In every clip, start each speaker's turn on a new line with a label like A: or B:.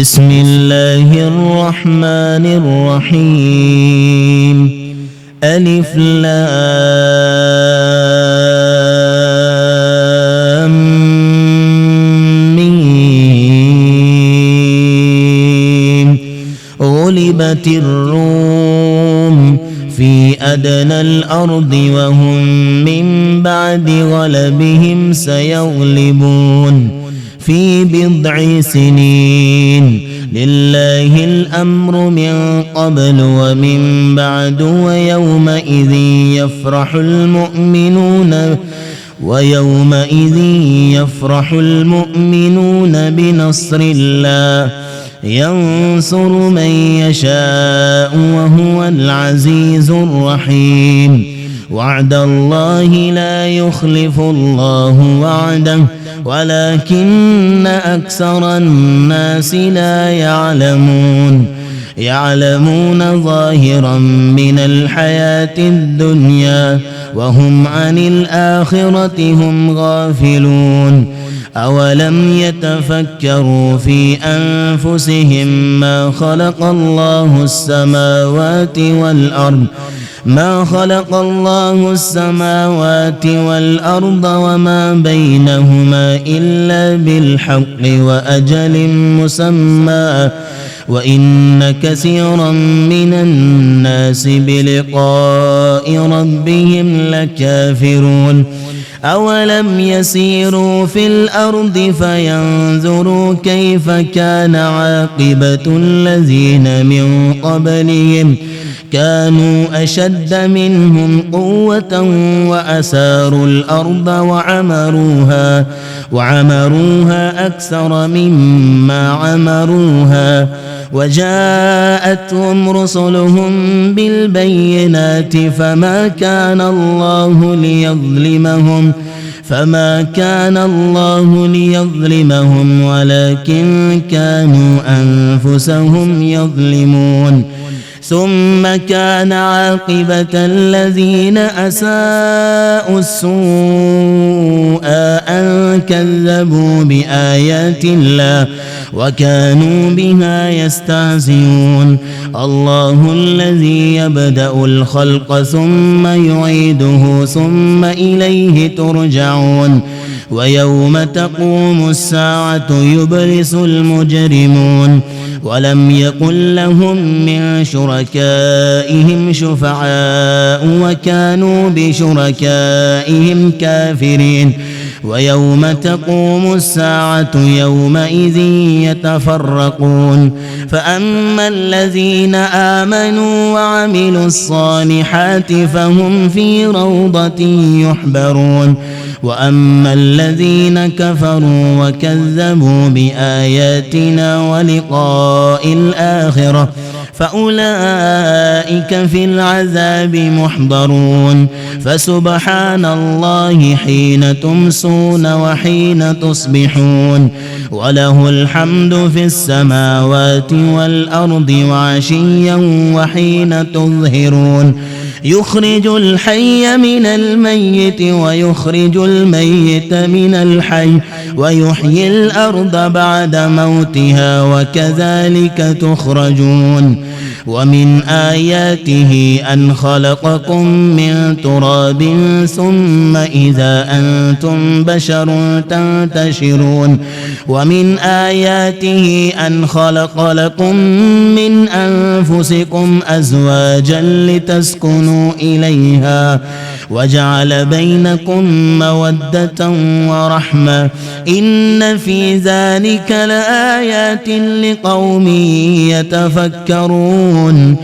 A: بسم الله الرحمن الرحيم ألف لام ميم غلبت الروم في أدنى الأرض وهم من بعد غلبهم سيغلبون في بضع سنين لله الأمر من قبل ومن بعد ويومئذ يفرح المؤمنون بنصر الله ينصر من يشاء وهو العزيز الرحيم وعد الله لا يخلف الله وعده ولكن أكثر الناس لا يعلمون ظاهرا من الحياة الدنيا وهم عن الآخرة هم غافلون أولم يتفكروا في أنفسهم ما خلق الله السماوات والأرض وما بينهما إلا بالحق وأجل مسمى وإن كثيرا من الناس بلقاء ربهم لكافرون أولم يسيروا في الأرض فينظروا كيف كان عاقبة الذين من قبلهم كانوا أشد منهم قوة وأساروا الأرض وعمروها أكثر مما عمروها وجاءتهم رسلهم بالبينات فما كان الله ليظلمهم ولكن كانوا أنفسهم يظلمون ثم كان عاقبة الذين أساءوا السوء أن كذبوا بآيات الله وكانوا بها يستهزئون الله الذي يبدأ الخلق ثم يعيده ثم إليه ترجعون ويوم تقوم الساعة يبلس المجرمون ولم يكن لهم من شركائهم شفعاء وكانوا بشركائهم كافرين ويوم تقوم الساعة يومئذ يتفرقون فأما الذين آمنوا وعملوا الصالحات فهم في روضة يحبرون وأما الذين كفروا وكذبوا بآياتنا ولقاء الآخرة فأولئك في العذاب محضرون فسبحان الله حين تمسون وحين تصبحون وله الحمد في السماوات والأرض وعشيا وحين تظهرون يخرج الحي من الميت ويخرج الميت من الحي ويحيي الأرض بعد موتها وكذلك تخرجون ومن آياته أن خلقكم من تراب ثم إذا أنتم بشر تنتشرون ومن آياته أن خلق لكم من أنفسكم أزواجا لتسكنوا إليها وجعل بينكم مودة ورحمة إن في ذلك لآيات لقوم يتفكرون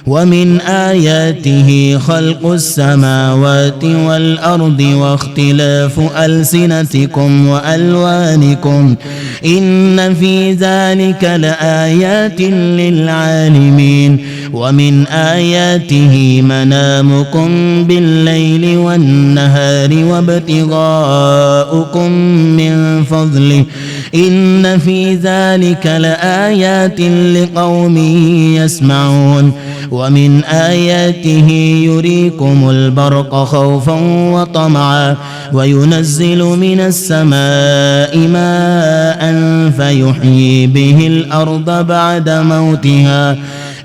A: ومن آياته خلق السماوات والأرض واختلاف ألسنتكم وألوانكم إن في ذلك لآيات للعالمين ومن آياته منامكم بالليل والنهار وابتغاؤكم من فضله إن في ذلك لآيات لقوم يسمعون ومن آياته يريكم البرق خوفا وطمعا وينزل من السماء ماء فيحيي به الأرض بعد موتها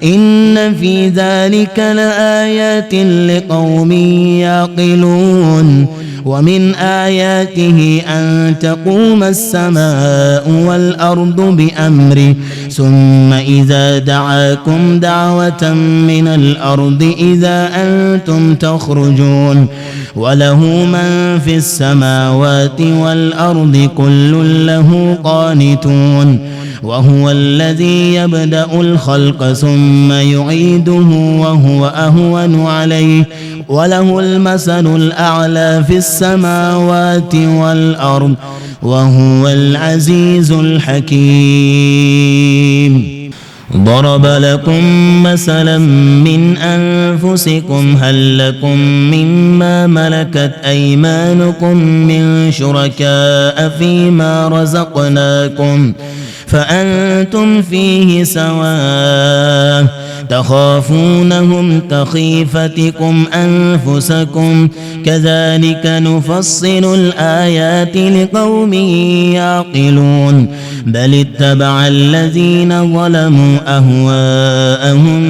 A: إن في ذلك لآيات لقوم يعقلون ومن آياته أن تقوم السماء والأرض بأمره ثم إذا دعاكم دعوة من الأرض إذا أنتم تخرجون وله من في السماوات والأرض كل له قانتون وهو الذي يبدأ الخلق ثم يعيده وهو أهون عليه وله المثل الأعلى في السماوات والأرض وهو العزيز الحكيم. ضرب لكم مثلا من أنفسكم هل لكم مما ملكت أيمانكم من شركاء فيما رزقناكم فأنتم فيه سواء تخافونهم كخيفتكم أنفسكم كذلك نفصل الآيات لقوم يعقلون بل اتبع الذين ظلموا أهواءهم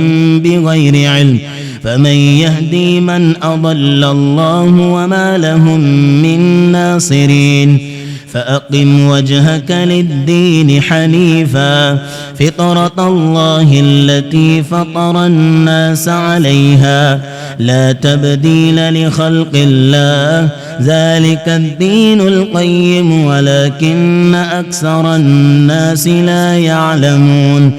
A: بغير علم فمن يهدي من أضل الله وما لهم من ناصرين فأقم وجهك للدين حنيفا فطرة الله التي فطر الناس عليها لا تبديل لخلق الله ذلك الدين القيم ولكن أكثر الناس لا يعلمون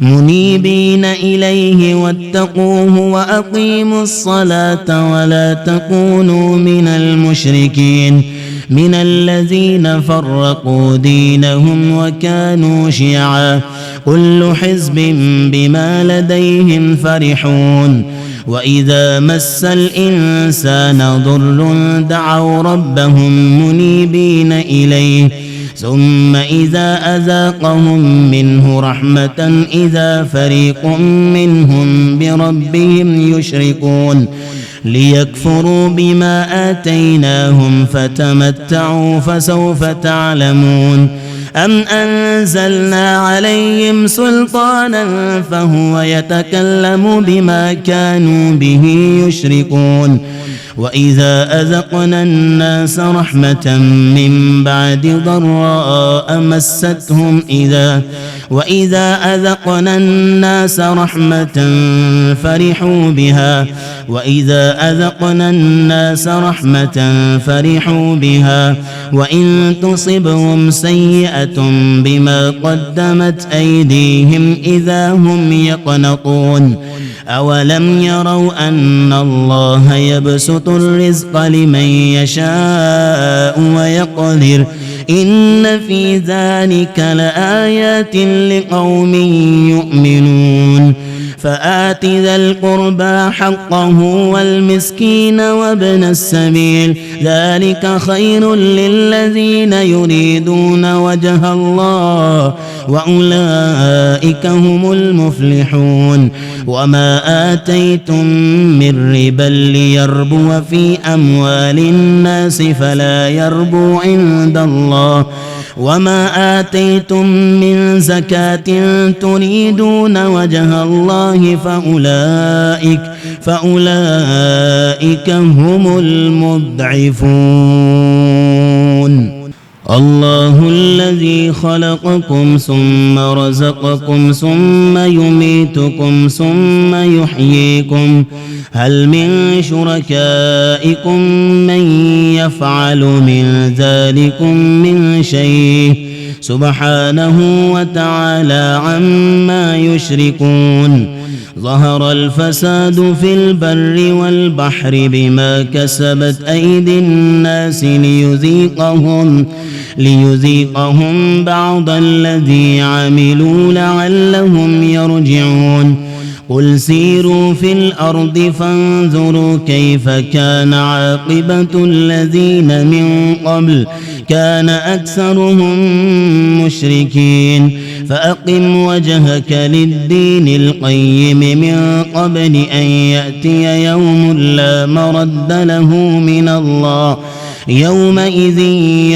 A: منيبين إليه واتقوه وأقيموا الصلاة ولا تكونوا من المشركين من الذين فرقوا دينهم وكانوا شيعا كل حزب بما لديهم فرحون وإذا مس الإنسان ضر دعوا ربهم منيبين إليه ثم إذا أذاقهم منه رحمة إذا فريق منهم بربهم يشركون ليكفروا بما آتيناهم فتمتعوا فسوف تعلمون أم أنزلنا عليهم سلطانا فهو يتكلم بما كانوا به يشركون وإذا أذقنا الناس رحمة من بعد ضراء مستهم وإذا أذقنا الناس رحمة فرحوا بها وإن تصبهم سيئة بما قدمت أيديهم إذا هم يقنطون أولم يروا أن الله يبسط الرزق لمن يشاء ويقدر إن في ذلك لآيات لقوم يؤمنون فآت ذا القربى حقه والمسكين وابن السبيل ذلك خير للذين يريدون وجه الله وأولئك هم المفلحون وما آتيتم من ربا ليربو في أموال الناس فلا يربو عند الله وما آتيتم من زكاة تريدون وجه الله فأولئك هم المضعفون. الله الذي خلقكم ثم رزقكم ثم يميتكم ثم يحييكم هل من شركائكم من يفعل من ذلكم من شيء سبحانه وتعالى عما يشركون. ظهر الفساد في البر والبحر بما كسبت أيدي الناس ليذيقهم بعض الذي عملوا لعلهم يرجعون. قل سيروا في الأرض فانظروا كيف كان عاقبة الذين من قبل كان أكثرهم مشركين فأقم وجهك للدين القيم من قبل أن يأتي يوم لا مرد له من الله يومئذ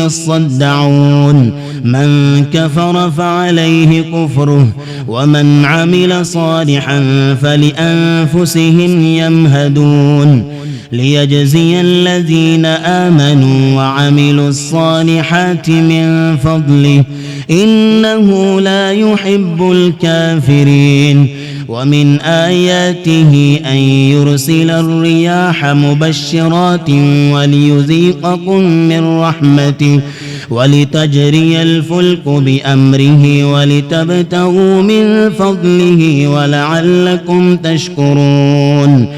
A: يصدعون من كفر فعليه كفره ومن عمل صالحا فلأنفسهم يمهدون ليجزي الذين آمنوا وعملوا الصالحات من فضله إنه لا يحب الكافرين ومن آياته أن يرسل الرياح مبشرات وليذيقكم من رحمته ولتجري الفلك بأمره ولتبتغوا من فضله ولعلكم تشكرون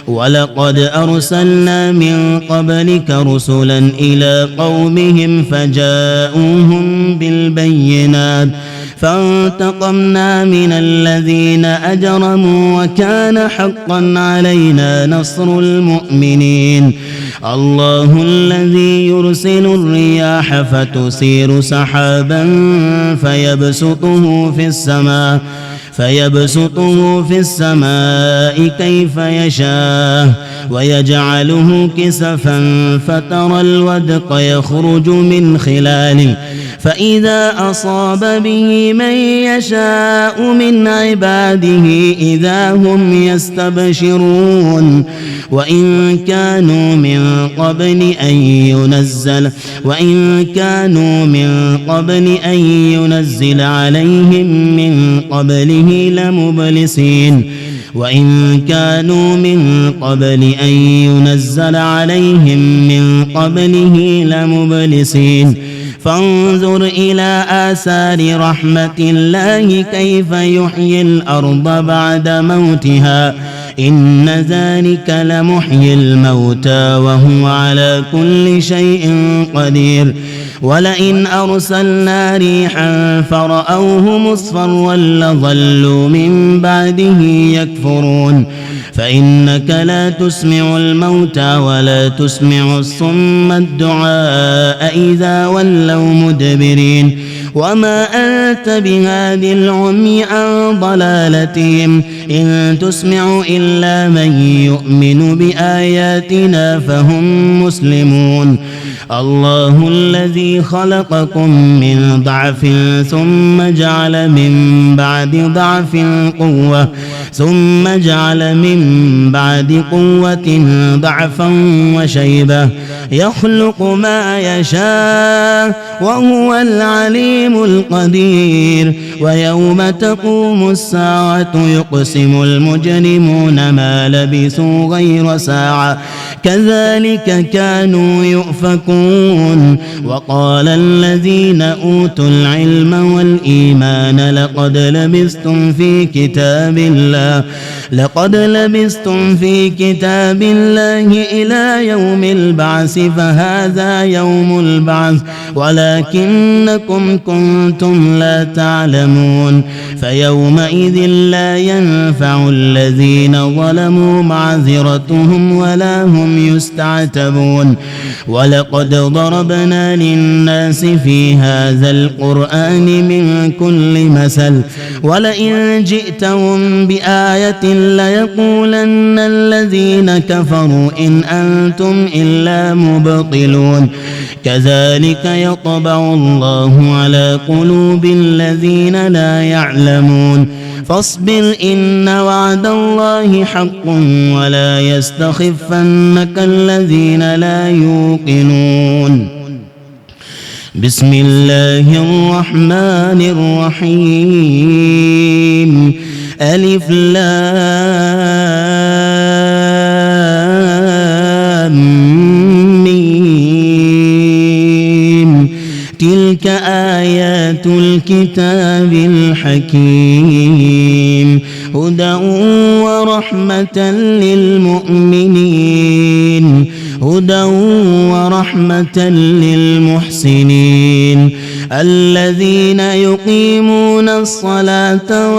A: ولقد أرسلنا من قبلك رسلا إلى قومهم فجاءوهم بالبينات فانتقمنا من الذين أجرموا وكان حقا علينا نصر المؤمنين الله الذي يرسل الرياح فتثير سحابا فيبسطه في السماء كيف يشاء ويجعله كسفا فترى الودق يخرج من خلاله فإذا أصاب به من يشاء من عباده إذا هم يستبشرون وإن كانوا من قبل أن ينزل عليهم من قبله لمبلسين وإن كانوا من قبل أن ينزل عليهم من قبله لمبلسين فانظر إلى آثار رحمة الله كيف يحيي الأرض بعد موتها إن ذلك لمحيي الموتى وهو على كل شيء قدير ولئن أرسلنا ريحا فرأوه مصفرا لظلوا من بعده يكفرون فإنك لا تسمع الموتى ولا تسمع الصم الدعاء إذا ولوا مدبرين وما أنت بهاد العمي عن ضلالتهم إن تسمع إلا من يؤمن بآياتنا فهم مسلمون الله الذي خلقكم من ضعف ثم جعل من بعد قوة ضعفا وشيبة يخلق ما يشاء وهو العليم القدير ويوم تقوم الساعة يقسم المجرمون ما لبثوا غير ساعة كذلك كانوا يؤفكون وقال الذين أوتوا العلم والإيمان لقد لبثتم في كتاب الله إلى يوم البعث فهذا يوم البعث ولكنكم كنتم لا تعلمون فيومئذ لا ينفع الذين ظلموا معذرتهم ولا هم يستعتبون ولقد ضربنا للناس في هذا القرآن من كل مثل ولئن جئتهم بآية ليقولن الذين كفروا إن أنتم إلا مبطلون كذلك يطبع الله على قلوب الذين لا يعلمون فاصبر إن وعد الله حق ولا يستخفنك الذين لا يوقنون بسم الله الرحمن الرحيم ألف لام ميم تلك آيات الكتاب الحكيم هدى ورحمة للمؤمنين هدى ورحمة للمحسنين الذين يقيمون الصلاة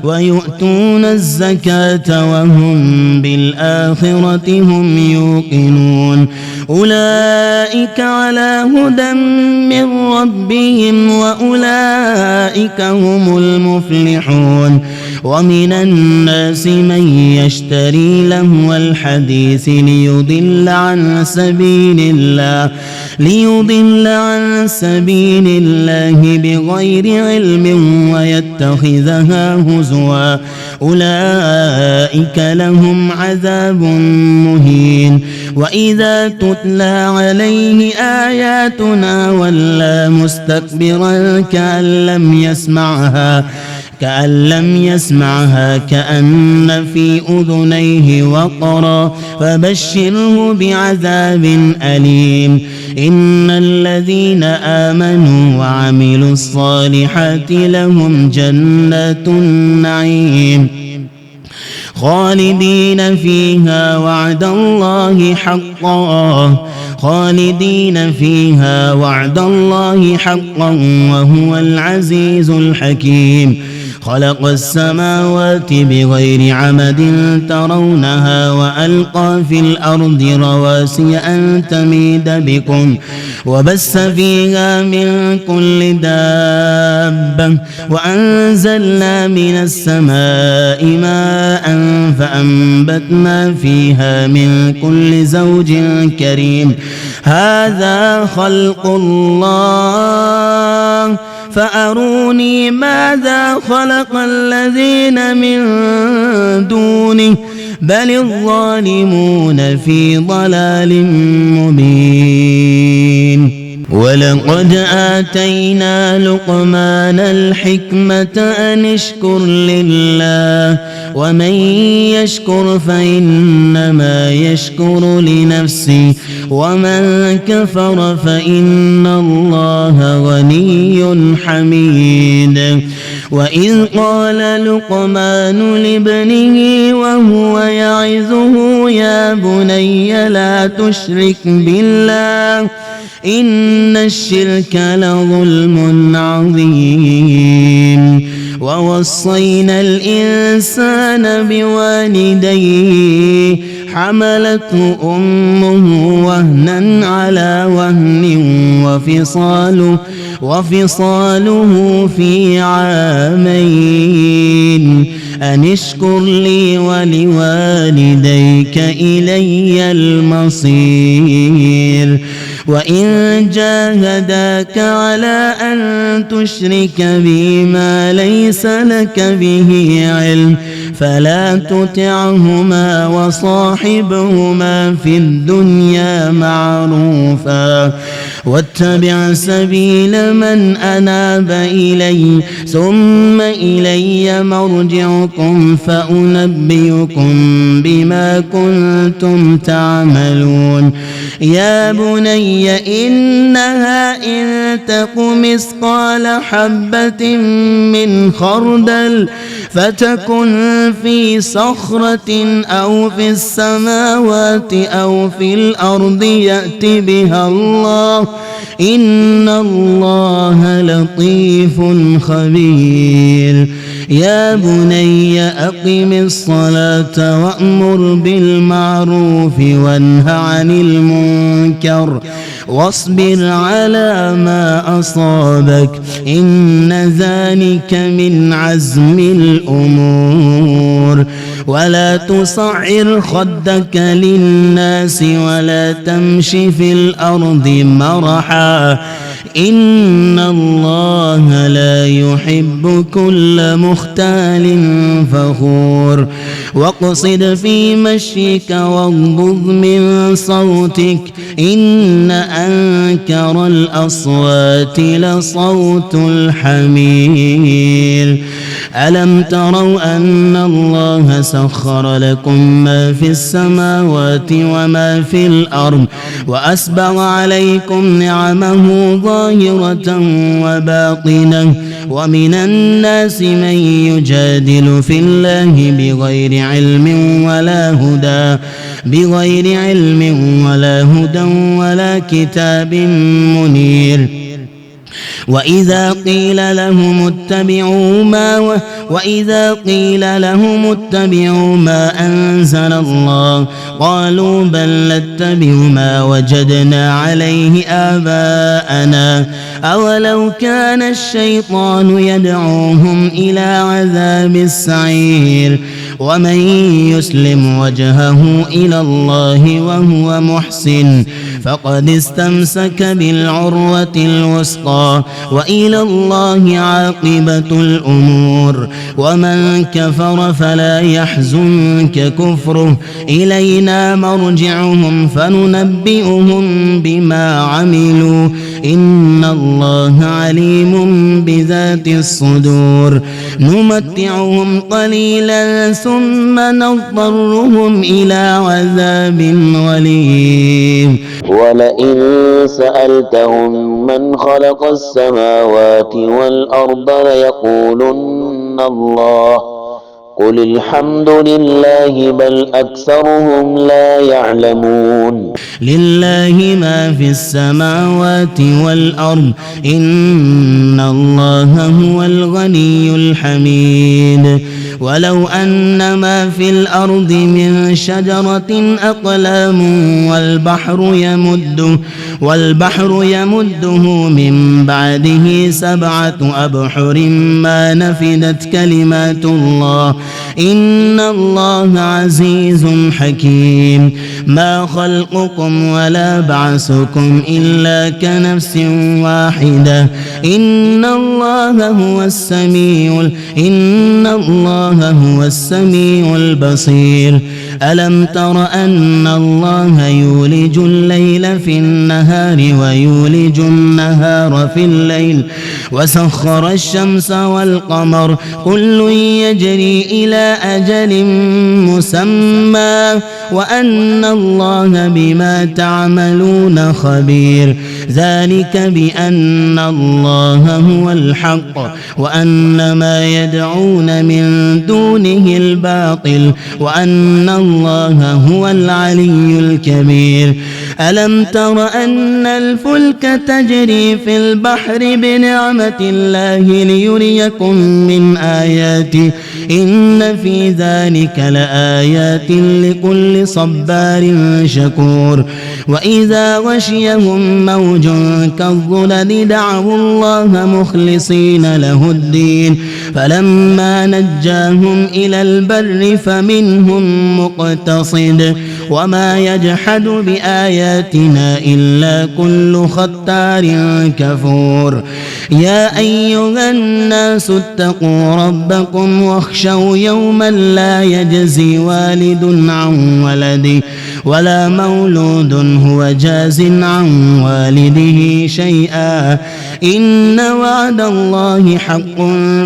A: ويؤتون الزكاة وهم بالآخرة هم يوقنون أولئك على هدى من ربهم وأولئك هم المفلحون ومن الناس من يشتري لهو الحديث ليضل عن سبيل الله بغير علم ويتخذها هزوا أولئك لهم عذاب مهين وإذا تتلى عليه آياتنا ولى مستكبرا كأن لم يسمعها كأن في أذنيه وقرا فبشره بعذاب أليم إن الذين آمنوا وعملوا الصالحات لهم جنات النعيم خالدين فيها وعد الله حقا وهو العزيز الحكيم خلق السماوات بغير عمد ترونها وألقى في الأرض رواسي أن تميد بكم وبث فيها من كل دابة وأنزلنا من السماء ماء فأنبتنا فيها من كل زوج كريم هذا خلق الله فأروني ماذا خلق الذين من دونه بل الظالمون في ضلال مبين ولقد آتينا لقمان الحكمة أن اشكر لله ومن يشكر فإنما يشكر لنفسه ومن كفر فإن الله غني حميد وإذ قال لقمان لابنه وهو يعظه يا بني لا تشرك بالله إن الشرك لظلم عظيم ووصينا الإنسان بوالديه حملته أمه وهنا على وهن وفصاله في عامين أن اشكر لي ولوالديك إلي المصير وإن جاهداك على أن تشرك بي ما ليس لك به علم فلا تطعهما وصاحبهما في الدنيا معروفا واتبع سبيل من أناب إلي ثم إلي مرجعكم فأنبئكم بما كنتم تعملون يا بني إنها إن تك مثقال حبة من خردل فتكن في صخرة أو في السماوات أو في الأرض يأت بها الله إن الله لطيف خبير يا بني أقم الصلاة وأمر بالمعروف وانه عن المنكر واصبر على ما أصابك إن ذلك من عزم الأمور ولا تصعر خدك للناس ولا تمش في الأرض مرحا إن الله لا يحب كل مختال فخور واقصد في مشيك واغضض من صوتك إن أنكر الأصوات لصوت الحمير ألم تروا أن الله سخر لكم ما في السماوات وما في الأرض وأسبغ عليكم نعمه ظاهرة وباطنة ومن الناس من يجادل في الله بغير علم ولا هدى ولا كتاب منير. وإذا قيل لهم اتبعوا ما أنزل الله قالوا بل نتبع ما وجدنا عليه آباءنا أولو كان الشيطان يدعوهم إلى عذاب السعير. ومن يسلم وجهه إلى الله وهو محسن فقد استمسك بالعروة الوثقى وإلى الله عاقبة الأمور. ومن كفر فلا يحزنك كفره إلينا مرجعهم فننبئهم بما عملوا إن الله عليم بذات الصدور. نمتعهم قليلا ثم نضطرهم إلى عذاب غليظ.
B: ولئن سألتهم من خلق السماوات والأرض ليقولن الله قل الحمد لله بل أكثرهم لا يعلمون.
A: لله ما في السماوات والأرض إن الله هو الغني الحميد. ولو أن ما في الأرض من شجرة أقلام والبحر يمده من بعده 7 أبحر ما نفدت كلمات الله إن الله عزيز حكيم. ما خلقكم ولا بعثكم إلا كنفس واحدة إن الله هو السميع البصير. ألم تر أن الله يولج الليل في النهار ويولج النهار في الليل وسخر الشمس والقمر كل يجري إلى أجل مسمى وأن الله بما تعملون خبير. ذلك بأن الله هو الحق وأن ما يدعون من دونه الباطل وأن الله هو العلي الكبير. ألم تر أن الفلك تجري في البحر بنعمة الله ليريكم من آياته إن في ذلك لآيات لكل صبار شكور. وإذا غشيهم موج كالظلل دعوا الله مخلصين له الدين فلما نجاهم إلى البر فمنهم مقتصد وما يجحد بآياتنا إلا كل ختار كفور. يا أيها الناس اتقوا ربكم واخشوا يوما لا يجزي والد عن ولده ولا مولود هو جاز عن والده شيئا إن وعد الله حق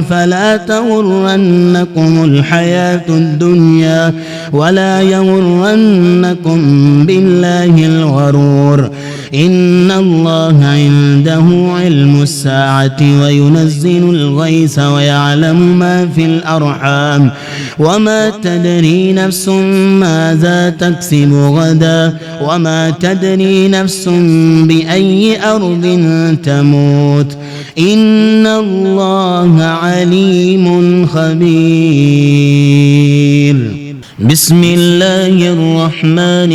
A: فلا تغرنكم الحياة الدنيا ولا يغرنكم بالله الغرور. إن الله عنده علم الساعة وينزل الغيث ويعلم ما في الأرحام وما تدري نفس ماذا تكسب غدا وما تدري نفس بأي أرض تموت إن الله عليم خبير. بسم الله الرحمن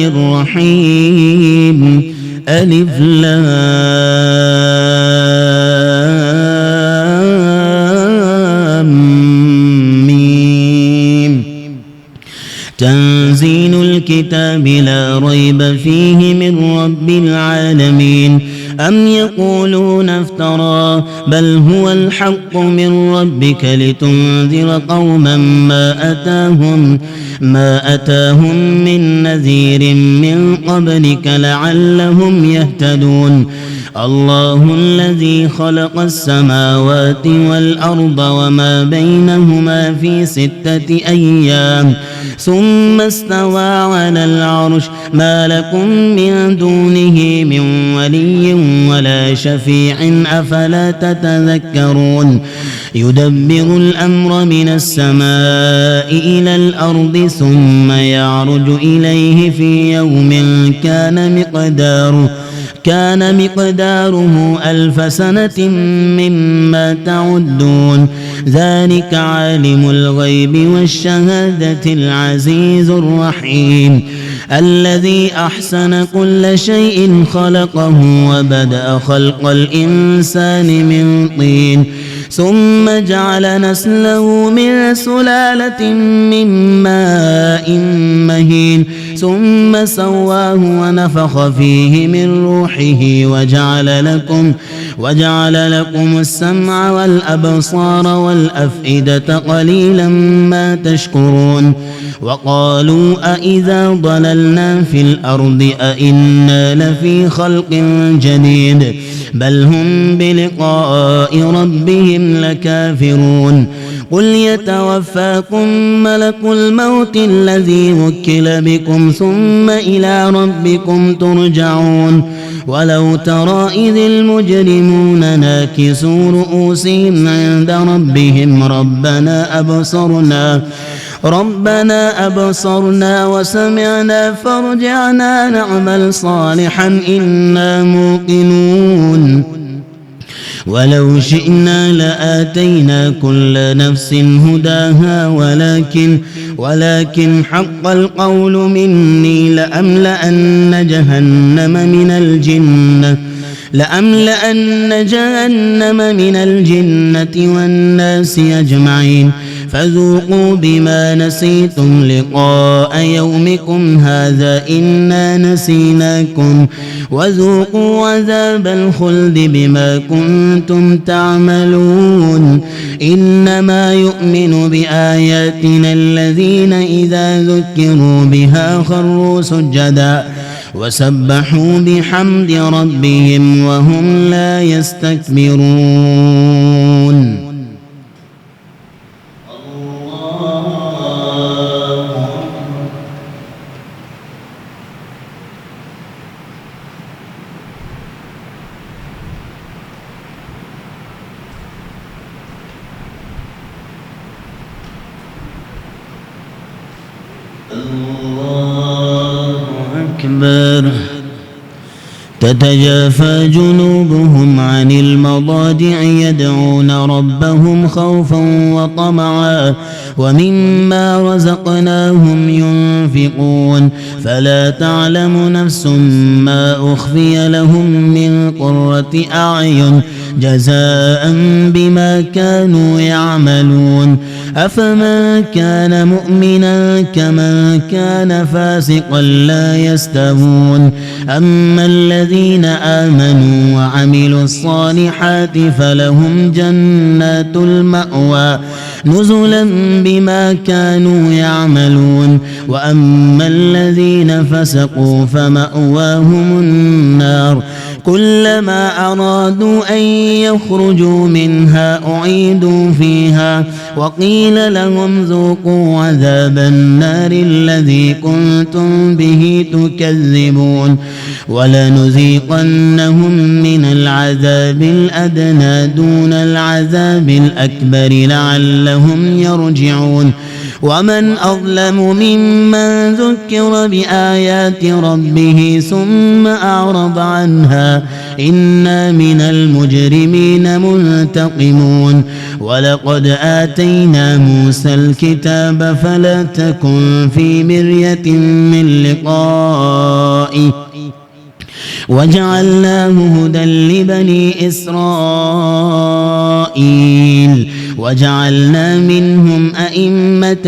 A: الرحيم. ألف لام ميم. تنزيل الكتاب لا ريب فيه من رب العالمين. أم يقولون افترى بل هو الحق من ربك لتنذر قوما ما أتاهم من نذير من قبلك لعلهم يهتدون. الله الذي خلق السماوات والأرض وما بينهما في 6 أيام ثم استوى على العرش ما لكم من دونه من ولي ولا شفيع أفلا تتذكرون يدبر الأمر من السماء إلى الأرض ثم يعرج إليه في يوم كان مقداره 1000 سنة مما تعدون ذلك عالم الغيب والشهادة العزيز الرحيم الذي أحسن كل شيء خلقه وبدأ خلق الإنسان من طين ثم جعل نسله من سلالة من ماء مهين ثم سواه ونفخ فيه من روحه وجعل لكم السمع والأبصار والأفئدة قليلا ما تشكرون وقالوا أإذا ضللنا في الأرض أإنا لفي خلق جديد بل هم بلقاء ربهم لكافرون قل يتوفاكم ملك الموت الذي وكل بكم ثم إلى ربكم ترجعون ولو ترى إذ المجرمون ناكسوا رؤوسهم عند ربهم ربنا أبصرنا وسمعنا فارجعنا نعمل صالحا إنا موقنون ولو شئنا لآتينا كل نفس هداها ولكن حق القول مني لأملأن جهنم من الجنة والناس أجمعين فذوقوا بما نسيتم لقاء يومكم هذا إنا نسيناكم وذوقوا عذاب الخلد بما كنتم تعملون إنما يؤمن بآياتنا الذين إذا ذكروا بها خروا سجدا وسبحوا بحمد ربهم وهم لا يستكبرون الله أكبر تتجافى جنوبهم عن المضاجع يدعون ربهم خوفا وطمعا ومما رزقناهم ينفقون فلا تعلم نفس ما أخفي لهم من قرة أعين جزاء بما كانوا يعملون أفمن كان مؤمنا كمن كان فاسقا لا يستوون أما الذين آمنوا وعملوا الصالحات فلهم جنات المأوى نزلا بما كانوا يعملون وأما الذين فسقوا فمأواهم النار كلما أرادوا أن يخرجوا منها أعيدوا فيها وقيل لهم ذوقوا عذاب النار الذي كنتم به تكذبون ولنذيقنهم من العذاب الأدنى دون العذاب الأكبر لعلهم يرجعون ومن أظلم ممن ذكر بآيات ربه ثم أعرض عنها إنا من المجرمين منتقمون ولقد آتينا موسى الكتاب فلا تكن في مرية من لقائه وجعلناه هدى لبني إسرائيل وجعلنا منهم أئمة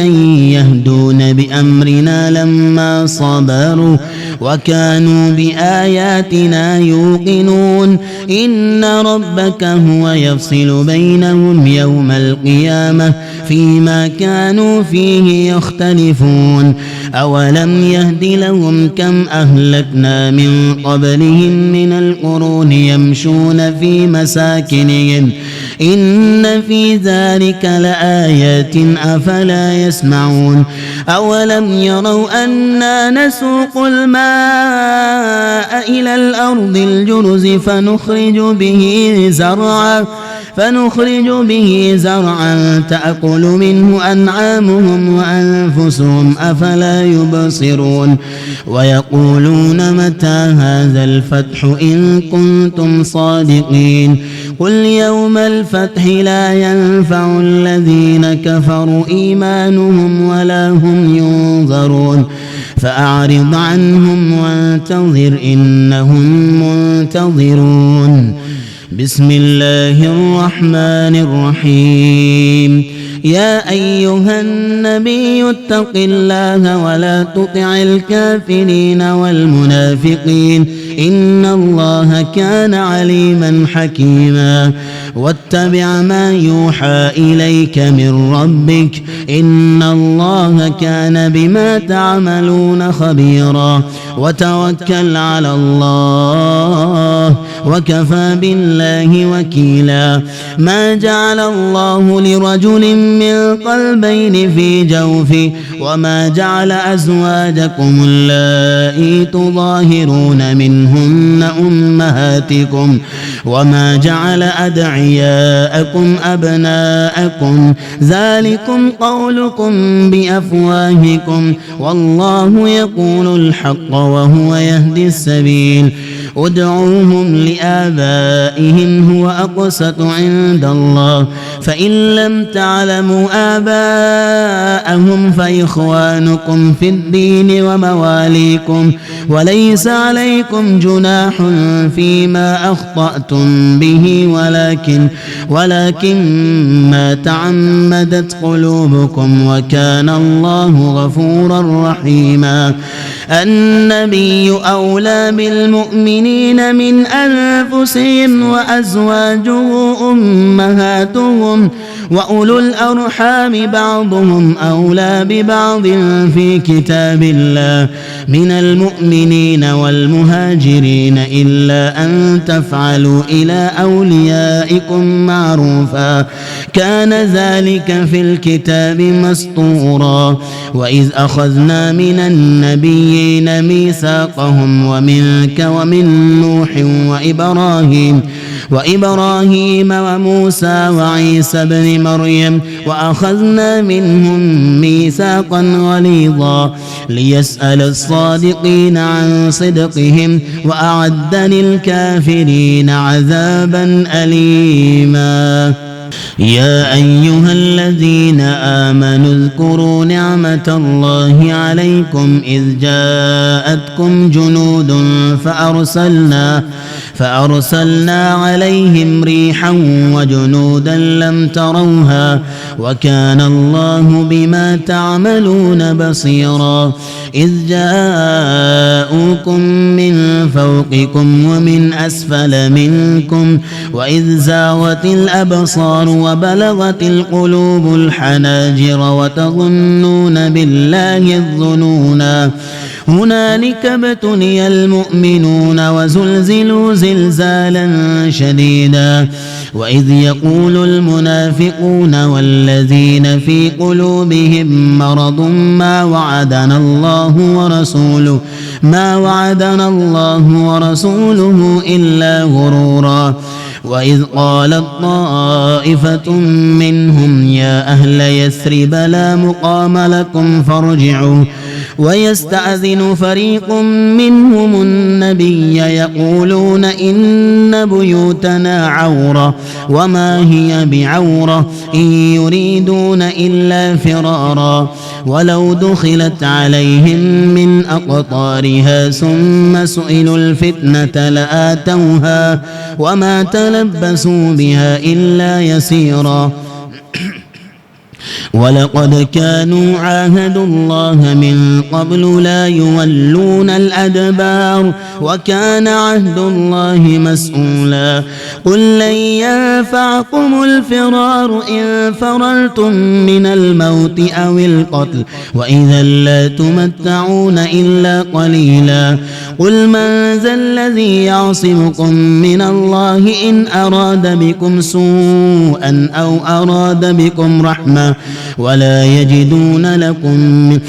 A: يهدون بأمرنا لما صبروا وكانوا بآياتنا يوقنون إن ربك هو يفصل بينهم يوم القيامة فيما كانوا فيه يختلفون أولم يهد لهم كم أهلكنا من قبلهم من القرون يمشون في مساكنهم إن في ذلك لآيات أفلا يسمعون أولم يروا أنا نسوق الماء إلى الأرض الجرز فنخرج به زرعا تأكل منه أنعامهم وأنفسهم أفلا يبصرون ويقولون متى هذا الفتح إن كنتم صادقين قل يوم الفتح لا ينفع الذين كفروا إيمانهم ولا هم ينظرون فأعرض عنهم وانتظر إنهم منتظرون بسم الله الرحمن الرحيم يا أيها النبي اتق الله ولا تطع الكافرين والمنافقين إن الله كان عليما حكيما واتبع ما يوحى إليك من ربك إن الله كان بما تعملون خبيرا وتوكل على الله وكفى بالله وكيلا ما جعل الله لرجل من قلبين في جوفه وما جعل أزواجكم اللائي تظاهرون منهن أمهاتكم وما جعل أدعياءكم أبناءكم ذلكم قولكم بأفواهكم والله يقول الحق وهو يهدي السبيل ادعوهم لآبائهم هو أقسط عند الله فإن لم تعلموا آباءهم فإخوانكم في الدين ومواليكم وليس عليكم جناح فيما أخطأتم به ولكن ما تعمدت قلوبكم وكان الله غفورا رحيما النبي أولى بالمؤمنين من أنفسهم وأزواجه أمهاتهم وأولو الأرحام بعضهم أولى ببعض في كتاب الله من المؤمنين والمهاجرين إلا أن تفعلوا إلى أوليائكم معروفا كان ذلك في الكتاب مسطورا وإذ أخذنا من النبيين ميثاقهم ومنك ومن نوح وإبراهيم وموسى وعيسى بن مريم وأخذنا منهم ميثاقا غليظا ليسأل الصادقين عن صدقهم وأعد للكافرين عذابا أليما يا أيها الذين آمنوا اذكروا نعمة الله عليكم إذ جاءتكم جنود فأرسلنا عليهم ريحا وجنودا لم تروها وكان الله بما تعملون بصيرا إذ جاءوكم من فوقكم ومن أسفل منكم وإذ زاغت الأبصار وبلغت القلوب الحناجر وتظنون بالله الظنونا هنالك ابتلي المؤمنون وزلزلوا زلزالا شديدا وإذ يقول المنافقون والذين في قلوبهم مرض ما وعدنا الله ورسوله إلا غرورا وإذ قالت طائفة منهم يا أهل يثرب لا مقام لكم فارجعوا ويستأذن فريق منهم النبي يقولون إن بيوتنا عورة وما هي بعورة إن يريدون إلا فرارا ولو دخلت عليهم من أقطارها ثم سئلوا الفتنة لآتوها وما تلبسوا بها إلا يسيرا ولقد كانوا عاهدوا الله من قبل لا يولون الأدبار وكان عهد الله مسؤولا قل لن ينفعكم الفرار إن فررتم من الموت أو القتل وإذا لا تمتعون إلا قليلا قل من ذا الذي يعصمكم من الله إن أراد بكم سوءا أو أراد بكم رحمة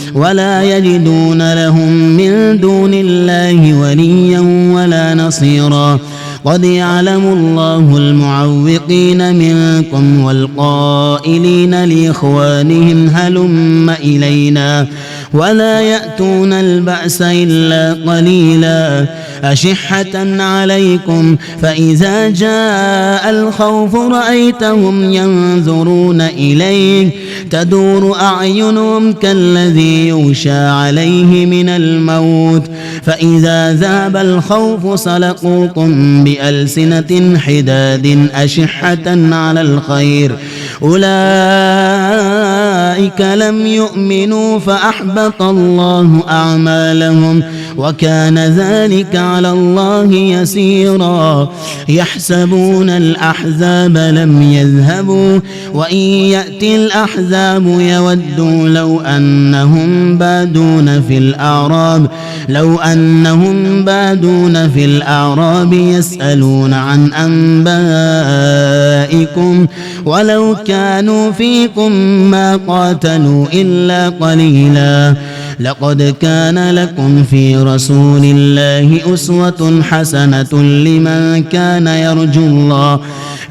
A: ولا يجدون لهم من دون الله وليا ولا نصيرا قد يعلم الله المعوقين منكم والقائلين لإخوانهم هلم إلينا ولا يأتون البأس إلا قليلا أشحة عليكم فإذا جاء الخوف رأيتهم ينظرون إليك تدور أعينهم كالذي يغشى عليه من الموت فإذا ذهب الخوف سلقوكم بألسنة حداد أشحة على الخير أولئك لم يؤمنوا فأحبط الله أعمالهم وكان ذلك على الله يسيرا يحسبون الأحزاب لم يذهبوا وإن يأتي الأحزاب يودوا لو أنهم بادون في الأعراب يسألون عن أنبائكم ولو كانوا فيكم ما قاتلوا إلا قليلا لقد كان لكم في رسول الله أسوة حسنة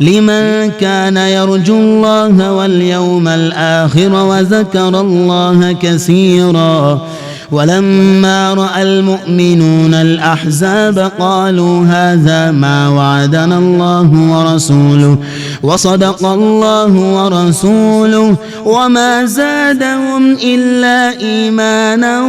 A: لمن كان يرجو الله واليوم الآخر وذكر الله كثيرا ولما رأى المؤمنون الأحزاب قالوا هذا ما وعدنا الله ورسوله وصدق الله ورسوله وما زادهم إلا إيمانا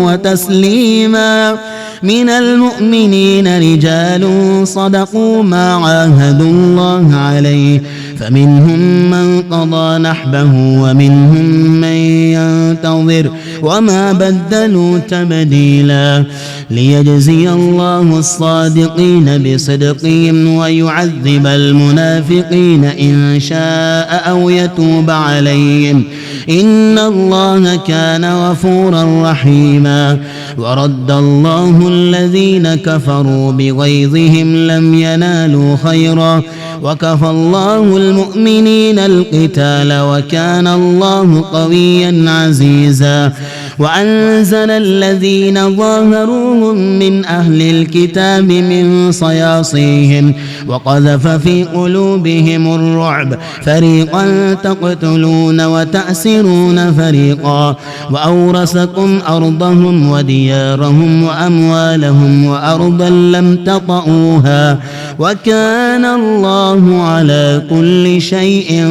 A: وتسليما من المؤمنين رجال صدقوا ما عاهدوا الله عليه فمنهم من قضى نحبه ومنهم من ينتظر وما بدلوا تبديلا ليجزي الله الصادقين بصدقهم ويعذب المنافقين إن شاء أو يتوب عليهم إن الله كان غفورا رحيما ورد الله الذين كفروا بغيظهم لم ينالوا خيرا وكفى الله المؤمنين القتال وكان الله قويا عزيزا وأنزل الذين ظاهروهم من أهل الكتاب من صياصيهم وقذف في قلوبهم الرعب فريقا تقتلون وتأسرون فريقا وأورثكم أرضهم وديارهم وأموالهم وأرضا لم تطئوها وكان الله على كل شيء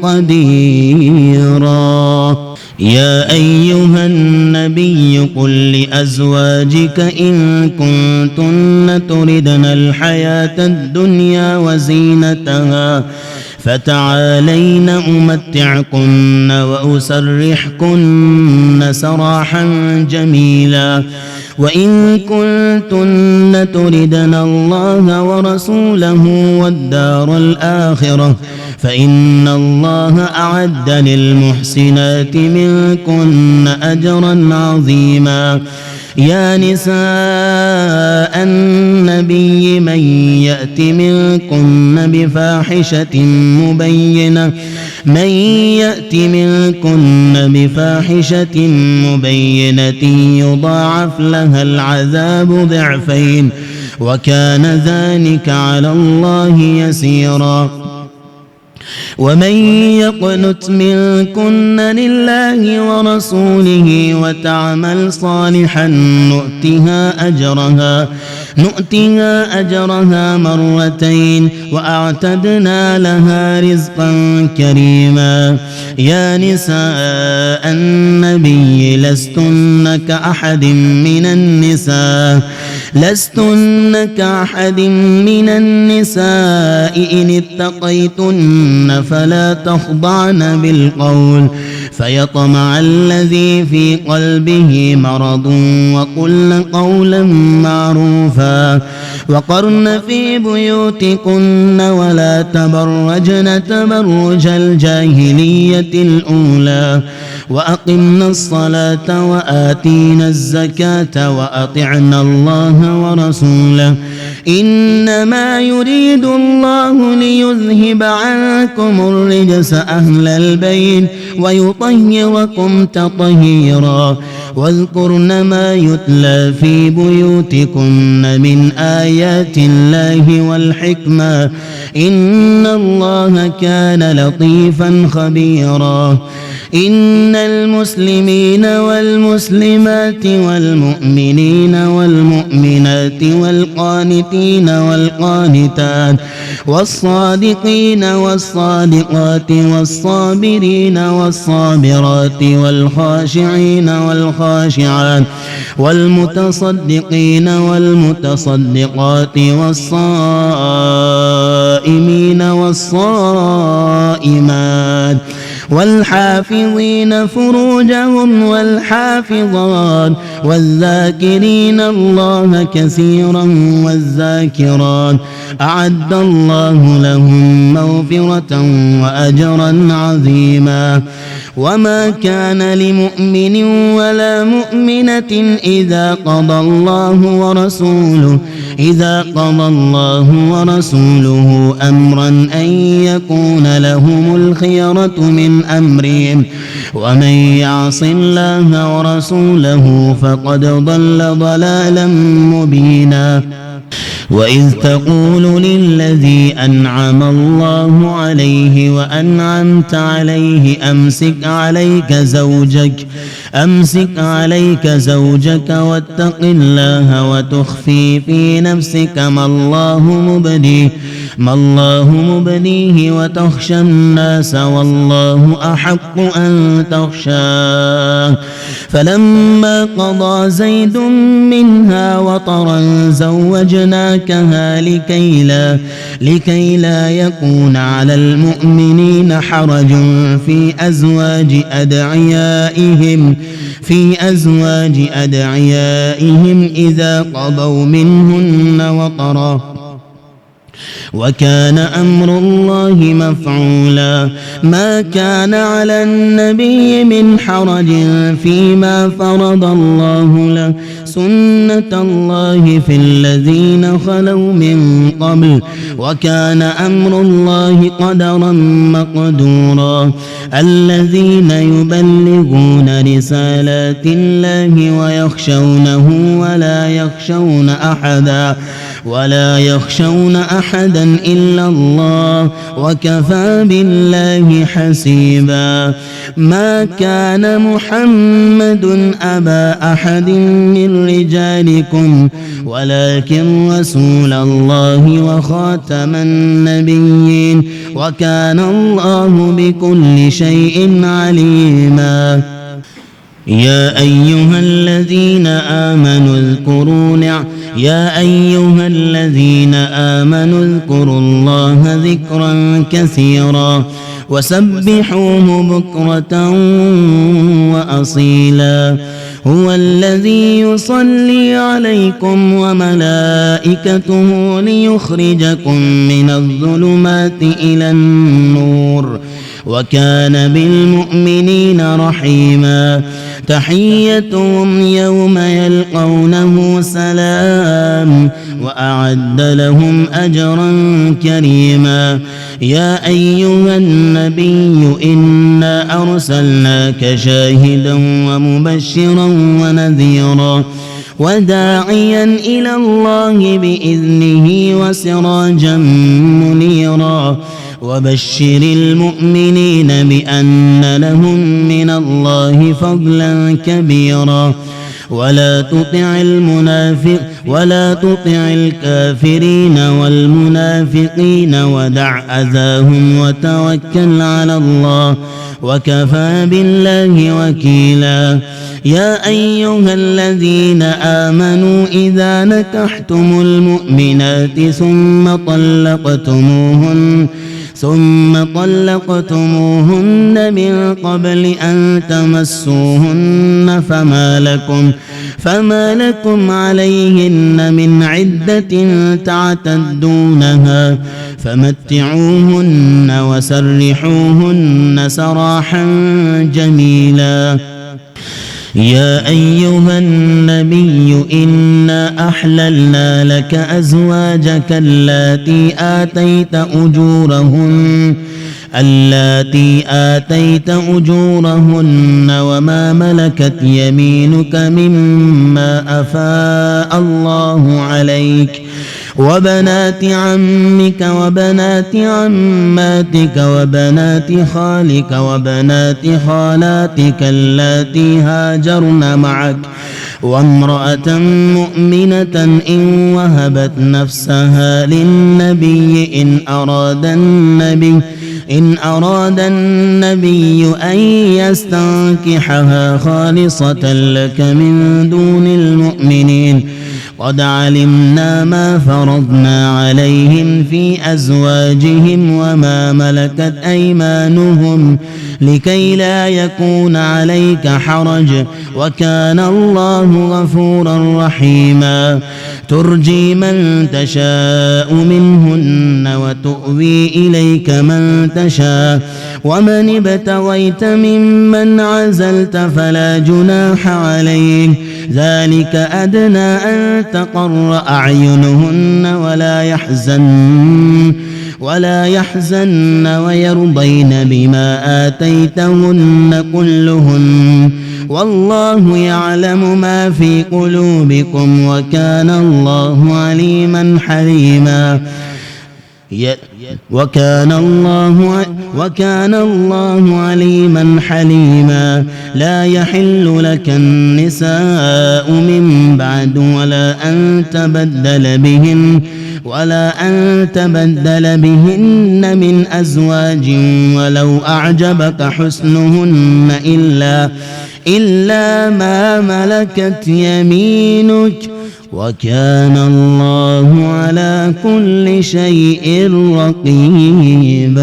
A: قديرا يا أيها النبي قل لأزواجك إن كنتن تردن الحياة الدنيا وزينتها فتعالين أمتعكن وأسرحكن سراحا جميلا وإن كنتن تردن الله ورسوله والدار الآخرة فإن الله أعد للمحسنات منكن أجرا عظيما يا نساء النبي من يأت منكن بفاحشة مبينة يضاعف لها العذاب ضعفين وكان ذلك على الله يسيرا ومن يقنت منكن لله ورسوله وتعمل صالحا نؤتها أجرها مرتين وأعتدنا لها رزقا كريما يا نساء النبي لستن كأحد من النساء لستن كأحد من النساء إن اتقيتن فلا تخضعن بالقول فيطمع الذي في قلبه مرض وقلن قولا معروفا وقرن في بيوتكن ولا تبرجن تبرج الجاهلية الأولى وأقمنا الصلاة وآتينا الزكاة وأطعنا الله ورسوله إنما يريد الله ليذهب عنكم الرجس أهل البيت ويطهركم تطهيرا واذكرن ما يتلى في بيوتكن من آيات الله والحكمة إن الله كان لطيفا خبيرا إن المسلمين والمسلمات والمؤمنين والمؤمنات والقانتين والقانتات والصادقين والصادقات والصابرين والصابرات والخاشعين والخاشعات والمتصدقين والمتصدقات والصائمين والصائمات والحافظين فروجهم والحافظات والذاكرين الله كثيرا والذاكرات أعد الله لهم مغفرة وأجرا عظيما وما كان لمؤمن ولا مؤمنة إذا قضى الله ورسوله أمرا أن يكون لهم الخيرة من أمرهم ومن يعص الله ورسوله فقد ضل ضلالا مبينا وإذ تقول للذي أنعم الله عليه وأنعمت عليه أمسك عليك زوجك واتق الله وتخفي في نفسك ما الله مبديه وتخشى الناس والله أحق أن تخشاه فلما قضى زيد منها وطرا زوجناكها لكي لا يكون على المؤمنين حرج في أزواج أدعيائهم إذا قضوا منهن وطرا وكان أمر الله مفعولا ما كان على النبي من حرج فيما فرض الله له سنة الله في الذين خلوا من قبل وكان أمر الله قدرا مقدورا الذين يبلغون رسالات الله ويخشونه ولا يخشون أحدا إلا الله وكفى بالله حسيبا ما كان محمد أبا أحد من رجالكم ولكن رسول الله وخاتم النبيين وكان الله بكل شيء عليما يا أيها الذين آمنوا اذكروا الله ذكرا كثيرا وسبحوه بكرة وأصيلا هو الذي يصلي عليكم وملائكته ليخرجكم من الظلمات إلى النور وكان بالمؤمنين رحيما تحيتهم يوم يلقونه سلام وأعد لهم أجرا كريما يا أيها النبي إنا أرسلناك شاهدا ومبشرا ونذيرا وداعيا إلى الله بإذنه وسراجا منيرا وبشر المؤمنين بأن لهم من الله فضلا كبيرا ولا تطع الكافرين والمنافقين ودع أذاهم وتوكل على الله وكفى بالله وكيلا. يا أيها الذين آمنوا إذا نكحتم المؤمنات ثم طلقتموهن من قبل أن تمسوهن فما لكم عليهن من عدة تعتدونها فمتعوهن وسرحوهن سراحا جميلا. يا أيها النبي إنا أحللنا لك أزواجك اللاتي آتيت أجورهن وما ملكت يمينك مما أفاء الله عليك وبنات عمك وبنات عماتك وبنات خالك وبنات خالاتك اللاتي هاجرن معك وامرأة مؤمنة إن وهبت نفسها للنبي إن أراد النبي أن يستنكحها خالصة لك من دون المؤمنين قد علمنا ما فرضنا عليهم في أزواجهم وما ملكت أيمانهم لكي لا يكون عليك حرج وكان الله غفورا رحيما. ترجي من تشاء منهن وتؤوي إليك من تشاء ومن ابتغيت ممن عزلت فلا جناح عليك ذلك أدنى أن تقر أعينهن ولا يحزن ويرضين بما آتيتهن كلهن والله يعلم ما في قلوبكم وكان الله عليما حليما. وكان الله عليما حليما. لا يحل لك النساء من بعد ولا أن تبدل بهن من أزواج ولو أعجبك حسنهن إلا ما ملكت يمينك وكان الله على كل شيء رقيبا.